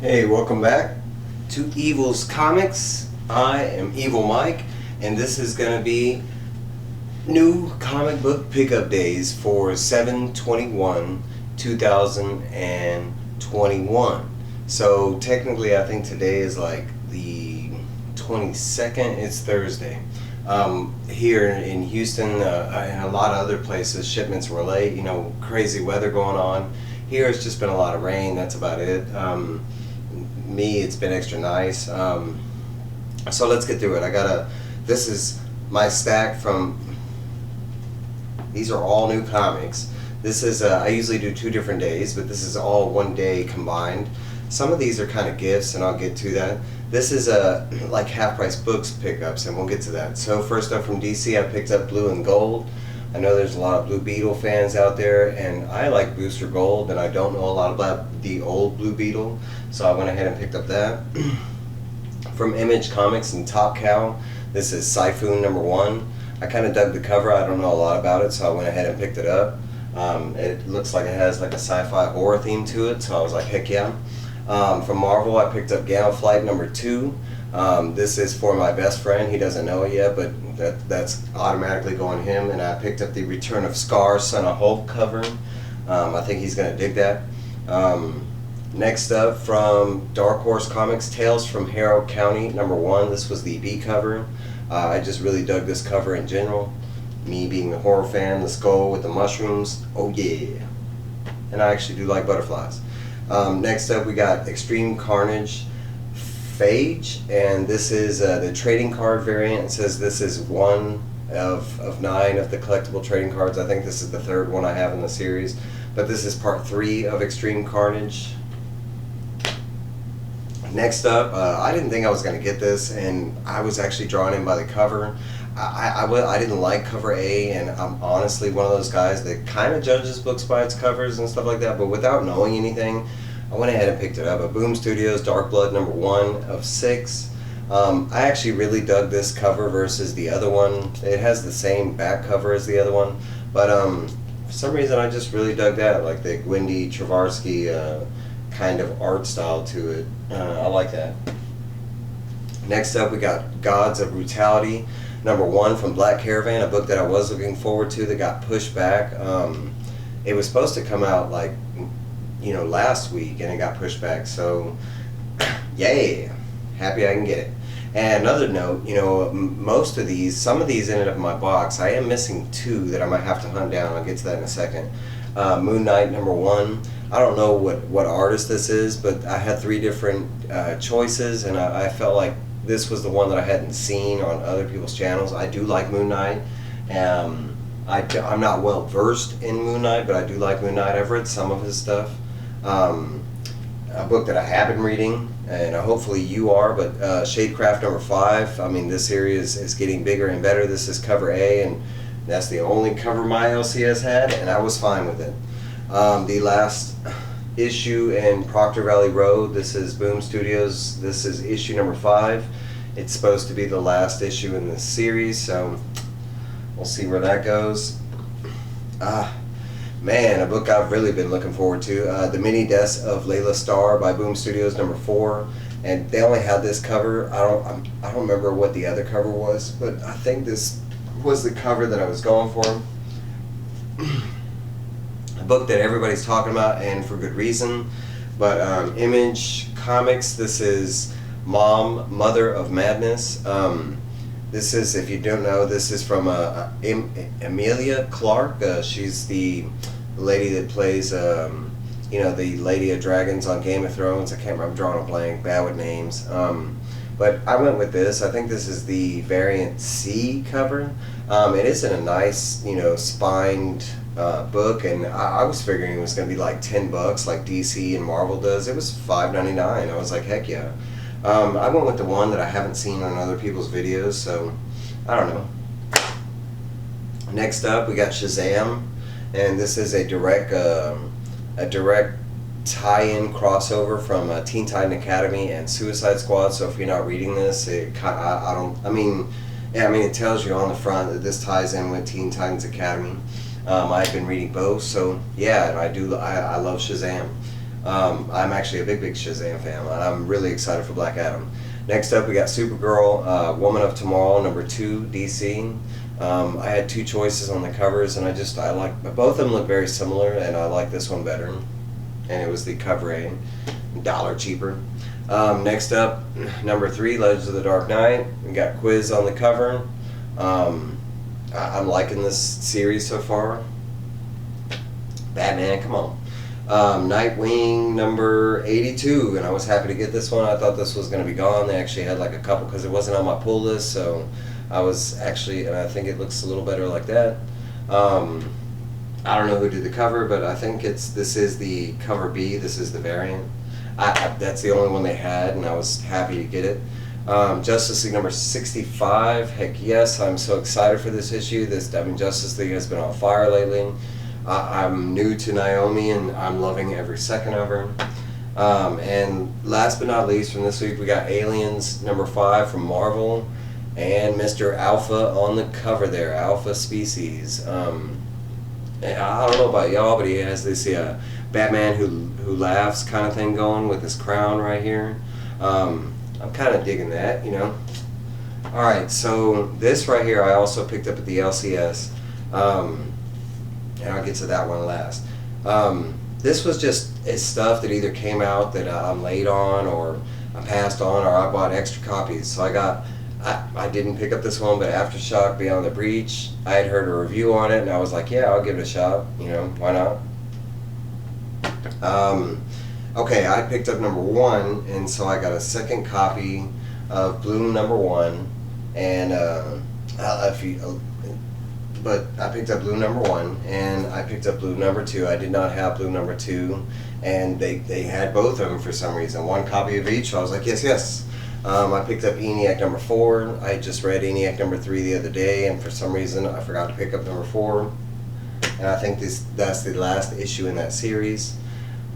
Hey, welcome back to Evil's Comics. I am Evil Mike, and this is going to be new comic book pickup days for 7/21/2021. So technically I think today is like the 22nd. It's Thursday. Here in Houston and a lot of other places, shipments were late. You know, crazy weather going on. Here it's just been a lot of rain. That's about it. Me, it's been extra nice. So let's get through it. This is my stack from, these are all new comics. This is, I usually do 2 different days, but this is all one day combined. Some of these are kind of gifts, and I'll get to that. This is like half-price books pickups, and we'll get to that. So first up from DC, I picked up Blue and Gold. I know there's a lot of Blue Beetle fans out there, and I like Booster Gold, and I don't know a lot about the old Blue Beetle, so I went ahead and picked up that. From Image Comics and Top Cow, this is Typhoon #1. I kind of dug the cover. I don't know a lot about it, so I went ahead and picked it up. It looks like it has like a sci-fi horror theme to it, so I was like, heck yeah. From Marvel, I picked up Gamma Flight #2. This is for my best friend. He doesn't know it yet, but that's automatically going to him. And I picked up the Return of Scar, Son of Hulk cover. I think he's going to dig that. Next up, from Dark Horse Comics, Tales from Harrow County #1. This was the B cover. I just really dug this cover in general. Me being a horror fan, the skull with the mushrooms, oh yeah. And I actually do like butterflies. Next up, we got Extreme Carnage, Phage, and this is the trading card variant. It says this is 1 of 9 of the collectible trading cards. I think this is the 3rd one I have in the series, but this is part 3 of Extreme Carnage. Next up, I didn't think I was going to get this, and I was actually drawn in by the cover. I didn't like cover A, and I'm honestly one of those guys that kind of judges books by its covers and stuff like that, but without knowing anything, I went ahead and picked it up. At Boom Studios, Dark Blood #1 of 6. I actually really dug this cover versus the other one. It has the same back cover as the other one, but for some reason I just really dug that, like the Gwendy Travarsky kind of art style to it. I like that. Next up, we got Gods of Brutality #1 from Black Caravan, a book that I was looking forward to that got pushed back. It was supposed to come out like, you know, last week, and it got pushed back, so yay, happy I can get it. And another note, you know, some of these ended up in my box. I am missing 2 that I might have to hunt down. I'll get to that in a second. Moon Knight #1. I don't know what artist this is, but I had 3 different choices, and I felt like this was the one that I hadn't seen on other people's channels. I do like Moon Knight. I'm not well versed in Moon Knight, but I do like Moon Knight. I've read some of his stuff. A book that I have been reading, and hopefully you are, but Shadecraft #5. I mean, this series is getting bigger and better. This is cover A, and that's the only cover my LCS had, and I was fine with it. The last issue in Proctor Valley Road, this is Boom Studios. This is issue #5. It's supposed to be the last issue in this series, so we'll see where that goes. Man, a book I've really been looking forward to. The Mini Deaths of Leila Starr by Boom Studios #4. And they only had this cover. I don't remember what the other cover was, but I think this was the cover that I was going for. A book that everybody's talking about, and for good reason. But Image Comics, this is Mother of Madness. This is, if you don't know, this is from Emilia Clarke. She's the lady that plays, you know, the Lady of Dragons on Game of Thrones. I can't remember, I'm drawing a blank, bad with names. But I went with this. I think this is the variant C cover. It is in a nice, you know, spined book, and I was figuring it was going to be like $10 like DC and Marvel does. It was $5.99. I was like, heck yeah. I went with the one that I haven't seen on other people's videos, so I don't know. Next up, we got Shazam, and this is a direct tie-in crossover from Teen Titan Academy and Suicide Squad. So if you're not reading this, it tells you on the front that this ties in with Teen Titans Academy. I've been reading both, so yeah, and I love Shazam. I'm actually a big Shazam fan, and I'm really excited for Black Adam. Next up, we got Supergirl, Woman of Tomorrow, number 2, DC. I had 2 choices on the covers, and I like both of them look very similar, and I like this one better. And it was the cover A, $1 cheaper. Next up, number 3, Legends of the Dark Knight. We got Quiz on the cover. I'm liking this series so far. Batman, come on. Nightwing number 82, and I was happy to get this one. I thought this was going to be gone. They actually had like a couple because it wasn't on my pull list, so I was actually, and I think it looks a little better like that. I don't know who did the cover, but I think this is the cover B. This is the variant. That's the only one they had, and I was happy to get it. Justice League number 65. Heck yes, I'm so excited for this issue. Justice League has been on fire lately. I'm new to Naomi, and I'm loving every second of her. And last but not least, from this week, we got Aliens number 5 from Marvel, and Mr. Alpha on the cover there, Alpha Species. I don't know about y'all, but he has this Batman who laughs kind of thing going with his crown right here. I'm kind of digging that, you know. Alright, so this right here I also picked up at the LCS, and I'll get to that one last. This was just stuff that either came out that I'm late on, or I passed on, or I bought extra copies. So I didn't pick up this one, but Aftershock Beyond the Breach, I had heard a review on it, and I was like, yeah, I'll give it a shot, you know, why not? Okay, I picked up number 1, and so I got a second copy of Bloom number 1, and but I picked up Bloom number 1, and I picked up Bloom number 2. I did not have Bloom number 2, and they had both of them for some reason, 1 copy of each, so I was like, yes, yes. I picked up ENIAC number 4. I just read ENIAC number 3 the other day, and for some reason I forgot to pick up number 4. And I think that's the last issue in that series.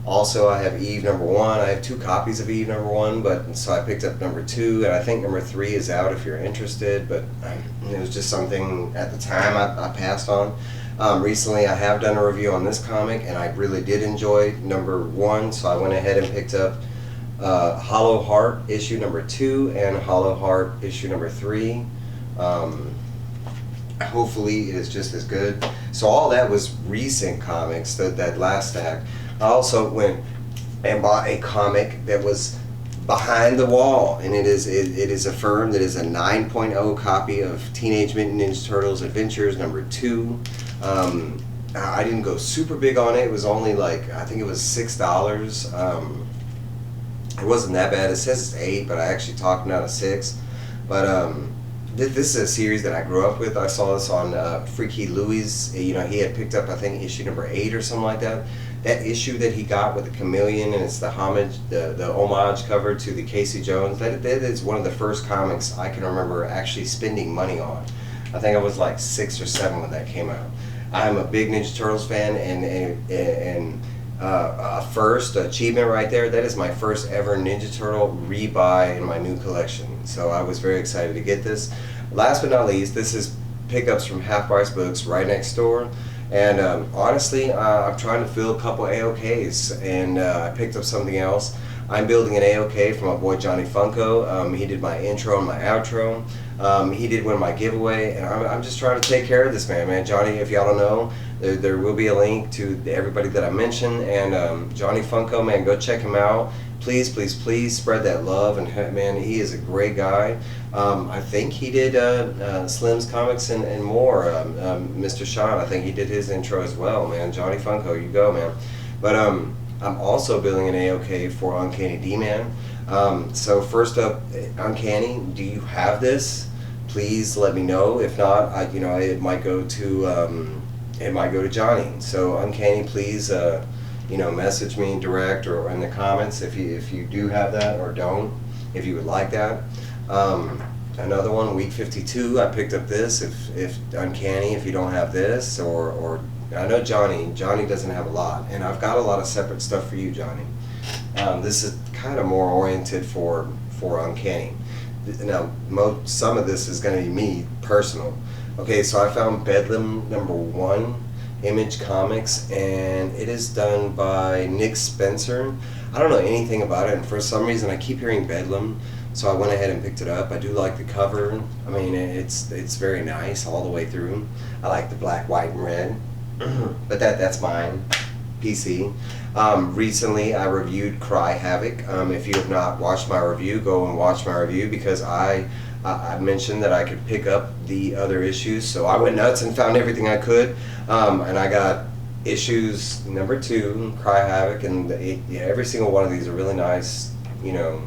Also, I have Eve number 1. I have 2 copies of Eve number 1, but so I picked up number 2, and I think number 3 is out if you're interested, but it was just something at the time I passed on. Recently, I have done a review on this comic, and I really did enjoy number 1, so I went ahead and picked up Hollow Heart issue number 2 and Hollow Heart issue number 3. Hopefully it is just as good. So all that was recent comics, that last stack. I also went and bought a comic that was behind the wall, and it is affirmed that it is a 9.0 copy of Teenage Mutant Ninja Turtles Adventures number 2. I didn't go super big on it. It was only like, I think it was $6. It wasn't that bad. It says it's 8, but I actually talked him out of 6. But this is a series that I grew up with. I saw this on Freaky Louie's. You know, he had picked up, I think, issue number 8 or something like that. That issue that he got with the chameleon, and it's the homage cover to the Casey Jones. That is one of the first comics I can remember actually spending money on. I think I was like 6 or 7 when that came out. I'm a big Ninja Turtles fan, and first achievement right there. That is my first ever Ninja Turtle rebuy in my new collection. So I was very excited to get this. Last but not least, this is pickups from Half Price Books right next door. And honestly, I'm trying to fill a couple AOKs, and I picked up something else. I'm building an AOK for my boy Johnny Funko. He did my intro and my outro. He did win my giveaway, and I'm just trying to take care of this man. Johnny, if y'all don't know, there will be a link to everybody that I mentioned, and Johnny Funko, man, go check him out. Please, please, please spread that love, and man, he is a great guy. I think he did Slim's Comics and more. Mr. Sean, I think he did his intro as well, man. Johnny Funko, you go, man. But I'm also building an AOK for Uncanny DMan. So first up, Uncanny, do you have this? Please let me know. If not, it might go to Johnny. So Uncanny, please, message me direct or in the comments if you do have that, or don't, if you would like that. Another one, week 52, I picked up this. If Uncanny, if you don't have this, or I know Johnny doesn't have a lot, and I've got a lot of separate stuff for you, Johnny. This is kind of more oriented for Uncanny. Now, some of this is going to be me, personal. Okay, so I found Bedlam number 1. Image Comics, and it is done by Nick Spencer. I don't know anything about it, and for some reason I keep hearing Bedlam, so I went ahead and picked it up. I do like the cover. I mean, it's very nice all the way through. I like the black, white, and red, but that's mine. PC. Recently I reviewed Cry Havoc. If you have not watched my review, go and watch my review, because I mentioned that I could pick up the other issues, so I went nuts and found everything I could, and I got issues number 2, Cry Havoc, and every single one of these are really nice, you know.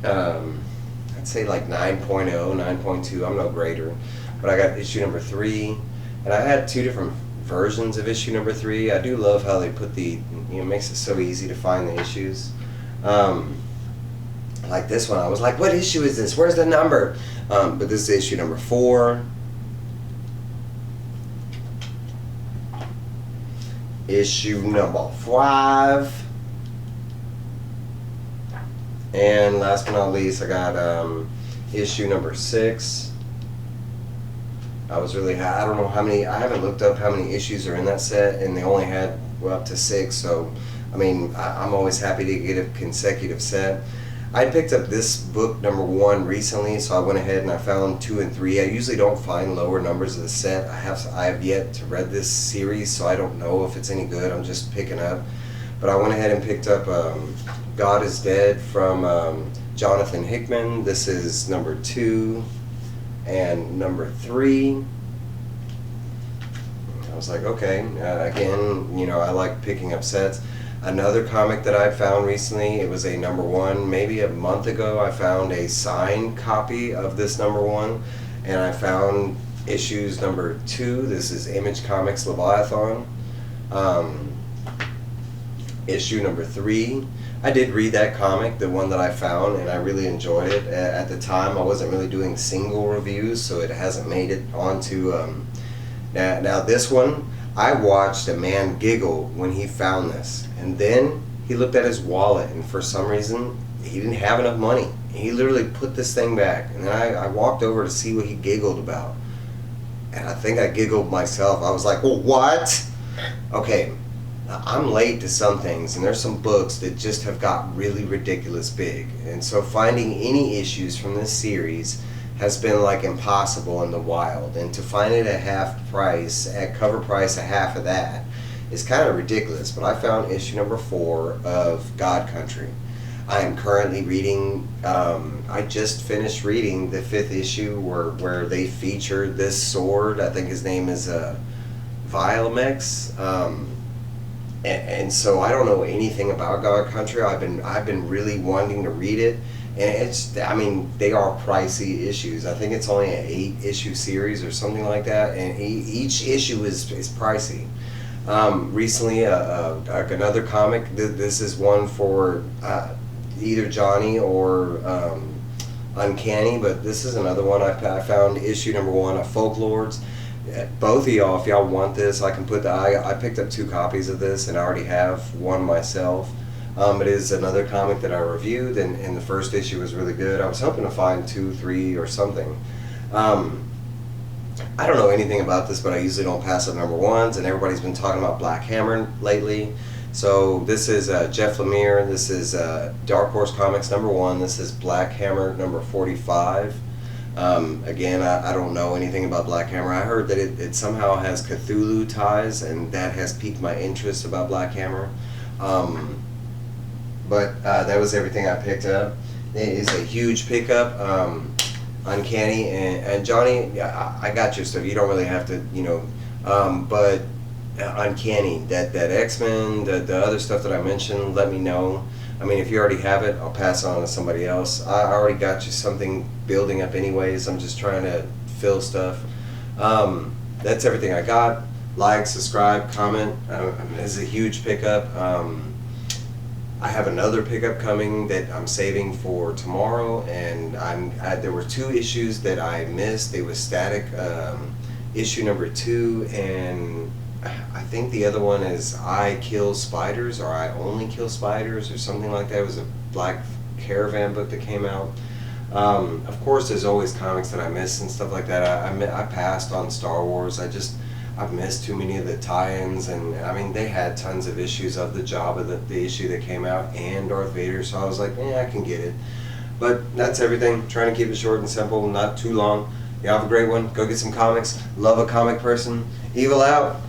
I'd say like 9.0, 9.2, I'm no grader, but I got issue number 3, and I had 2 different versions of issue number 3. I do love how they put the, you know, makes it so easy to find the issues. Like this one, I was like, what issue is this? Where's the number? But this is issue number 4. Issue number 5. And last but not least, I got issue number 6. I was really, I don't know how many, I haven't looked up how many issues are in that set, and they only had, well, up to 6, so, I mean, I'm always happy to get a consecutive set. I picked up this book number 1 recently, so I went ahead and I found 2 and 3. I usually don't find lower numbers of the set. I have yet to read this series, so I don't know if it's any good. I'm just picking up. But I went ahead and picked up God is Dead from Jonathan Hickman. This is number 2 and number 3. I was like, okay, again, you know, I like picking up sets. Another comic that I found recently, it was a number 1, maybe a month ago. I found a signed copy of this number 1, and I found issues number 2. This is Image Comics Leviathan. Issue number 3. I did read that comic, the one that I found, and I really enjoyed it. At the time, I wasn't really doing single reviews, so it hasn't made it onto... Now this one, I watched a man giggle when he found this, and then he looked at his wallet, and for some reason, he didn't have enough money. He literally put this thing back, and then I walked over to see what he giggled about, and I think I giggled myself. I was like, well, what? Okay. I'm late to some things, and there's some books that just have got really ridiculous big, and so finding any issues from this series has been like impossible in the wild, and to find it at half price, at cover price, a half of that is kind of ridiculous. But I found issue number 4 of God Country. I am currently reading, I just finished reading the 5th issue where they feature this sword. I think his name is Vilemex. And so I don't know anything about God Country. I've been really wanting to read it, and it's, I mean, they are pricey issues. I think it's only an 8-issue series or something like that, and each issue is pricey. Recently, another comic. This is one for either Johnny or Uncanny, but this is another one. I found issue number 1 of Folklords. Both of y'all, if y'all want this, I can put I picked up 2 copies of this, and I already have one myself. It is another comic that I reviewed, and the first issue was really good. I was hoping to find 2, 3, or something. I don't know anything about this, but I usually don't pass up number 1s, and everybody's been talking about Black Hammer lately. So this is Jeff Lemire. This is Dark Horse Comics number 1. This is Black Hammer number 45. Again, I don't know anything about Black Hammer. I heard that it somehow has Cthulhu ties, and that has piqued my interest about Black Hammer. But that was everything I picked up. It is a huge pickup. Uncanny, and Johnny, I got your stuff. You don't really have to, you know, but Uncanny, that X-Men, the other stuff that I mentioned, let me know. I mean, if you already have it, I'll pass it on to somebody else. I already got you something building up anyways. I'm just trying to fill stuff. That's everything I got. Like, subscribe, comment. This is a huge pickup. I have another pickup coming that I'm saving for tomorrow, and there were 2 issues that I missed. They was Static, issue number 2, and I think the other one is I Kill Spiders, or I Only Kill Spiders, or something like that. It was a Black Caravan book that came out. Of course, there's always comics that I miss and stuff like that. I passed on Star Wars. I've missed too many of the tie-ins, and I mean they had tons of issues of the job of the issue that came out and Darth Vader, so I was like, I can get it. But that's everything. Trying to keep it short and simple, not too long. You have a great one. Go get some comics. Love a comic person. Evil out.